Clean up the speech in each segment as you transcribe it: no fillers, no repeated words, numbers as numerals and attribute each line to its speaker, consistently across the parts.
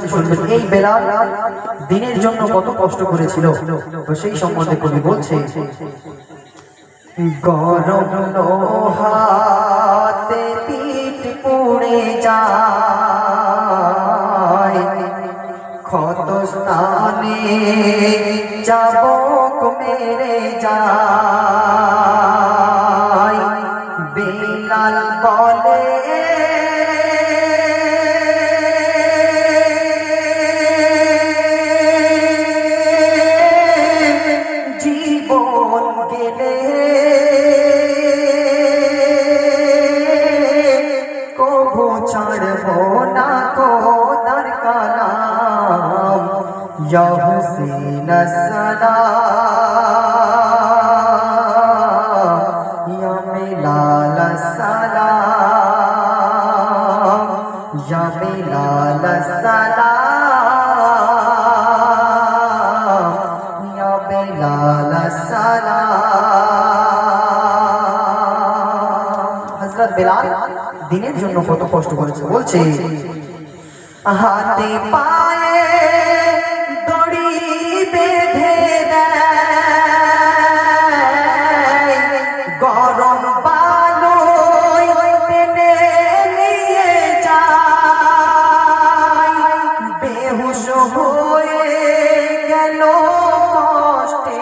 Speaker 1: একটু শুনবেন। এই বেলাল দিনের জন্য কত কষ্ট করেছিল, তো সেই সম্বন্ধে কবি বলছে, গরম লোহাতে পিঠ পুড়ে যায়, ক্ষত স্থানে চাবুক মেরে যায়। বেলাল বলে জীবন গেলে কবু ছাড়ব না খোদার কালাম, ইয়া হুসেন আসসালাম, ইয়া বেলাল আসসালাম, ইয়া বেলাল আসসালাম, ইয়া বেলাল আসসালাম। হযরত বেলাল দিনের জন্য কত কষ্ট করেছে, বলছে, হাতে পায়ে দড়ি বেঁধে দেয়, গরম বালুয় টেনে নিয়ে যায়, বেহুশ হয়ে গেল কষ্টে,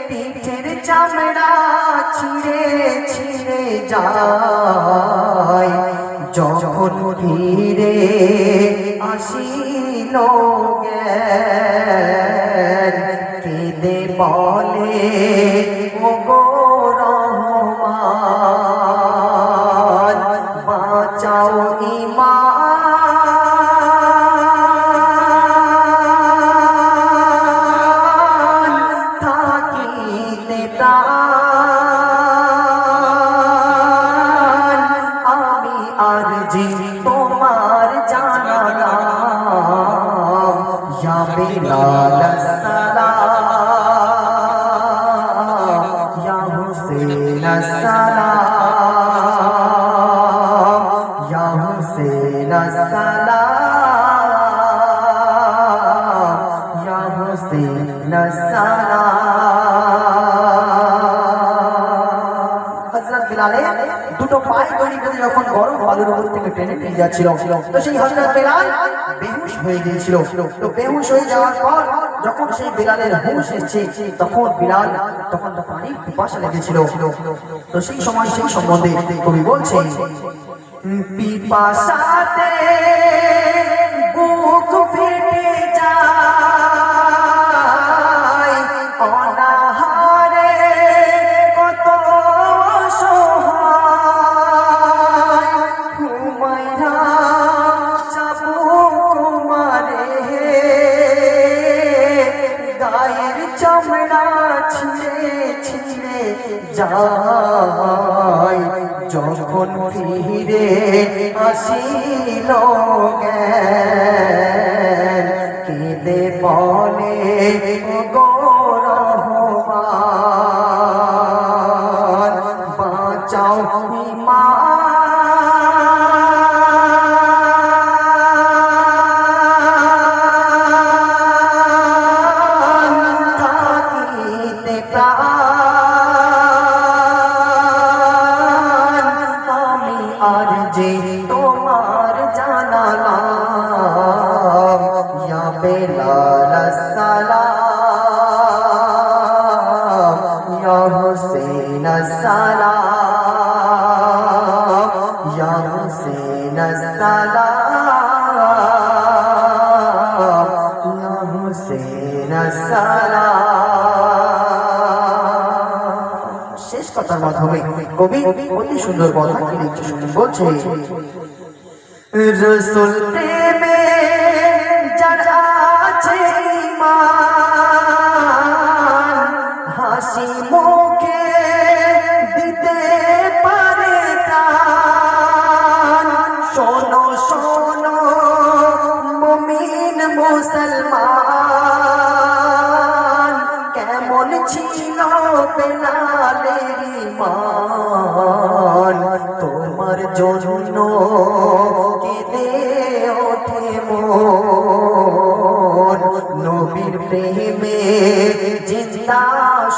Speaker 1: পিঠের চামড়া ছিঁড়ে ছিঁড়ে যায়। যখন ফিরে আসিল জ্ঞান, কেঁদে বলে ওগো রহমান, বাঁচাও ঈমান, থাকিতে প্রাণ, আমি আরজি তোমার জানালাম, ইয়া বেলাল আসসালাম, ইয়া হুসেন আসসালাম, ইয়া হুসেন আসসালাম, ইয়া হুসেন আসসালাম। হযরত বেলালের দুটো পায়ে দড়ি বেঁধে যখন গরম বালুর উপর থেকে টেনে নিয়ে যাচ্ছিল, তো সেই হযরত বেলাল বেহুশ হয়ে গিয়েছিল। তো বেহুশ হয়ে যাওয়ার পর যখন সেই বেলালের হুঁশ এসেছে, তখন বেলাল তখন তো পানির পিপাসা লেগেছিল। তো সেই সময় সেই সম্বন্ধে কবি বলছে, পিপাসাতে বুক ফেটে যায়, অনাহারে কত অসহায়, হুমায়রা চাবুক মারে, গায়ের চামড়া ছিঁড়ে ছিঁড়ে যায়। যখন ফিরে আসিল জ্ঞান, কেঁদে বলে ওগো রহমান, বাঁচাও ঈমান, থাকিতে প্রাণ, আমি আরজি তোমার জানালাম, ইয়া বেলাল আসসালাম, ইয়া হুসেন আসসালাম, ইয়া হুসেন আসসালাম, ইয়া হুসেন আসসালাম। শেষ কথার মাধ্যমে কবি অতি সুন্দর কথা কি লিখছে শুনুন। বলছে, রসুল প্রেমে যার আছে ঈমান, হাসি মুখে দিতে পারে প্রাণ। শোনো শোনো মুমিন মুসলমান, কেমন ছিল বেলালের ঈমান তোমার জন্য কেঁদে ওঠে মন নবীর প্রেমে জিন্দা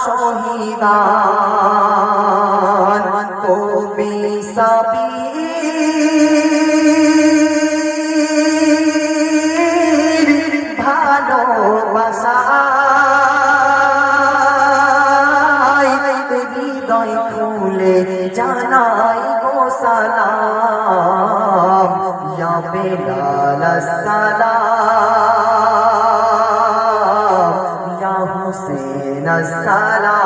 Speaker 1: শহীদান কবি সাবি হৃদয় খুলে জানাই গো সালাম ইয়া বেলাল সালাম ইয়া হুসেন সালাম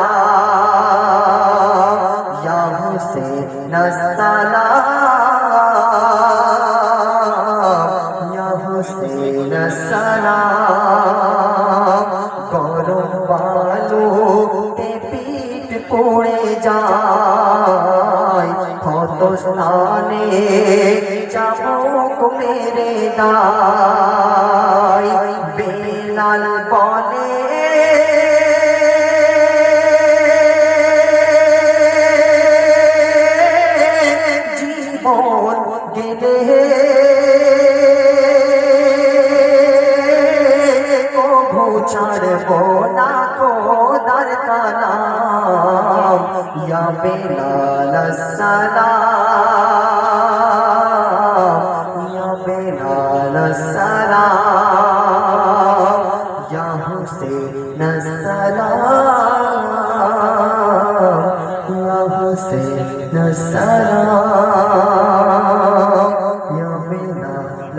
Speaker 1: ইয়া হুসেন সালাম ইয়া হুসেন সালাম গরম বালুতে পিঠ পড়ে যায় ক্ষত স্থানে চাবুক মেরে দায় বেলাল বলে জীবন গেলে ছাড়ব না খোদার কালাম ইয়া বেলাল সালাম ইয়া বেলাল সালাম ইয়া হুসেন সালাম ইয়া হুসেন সালাম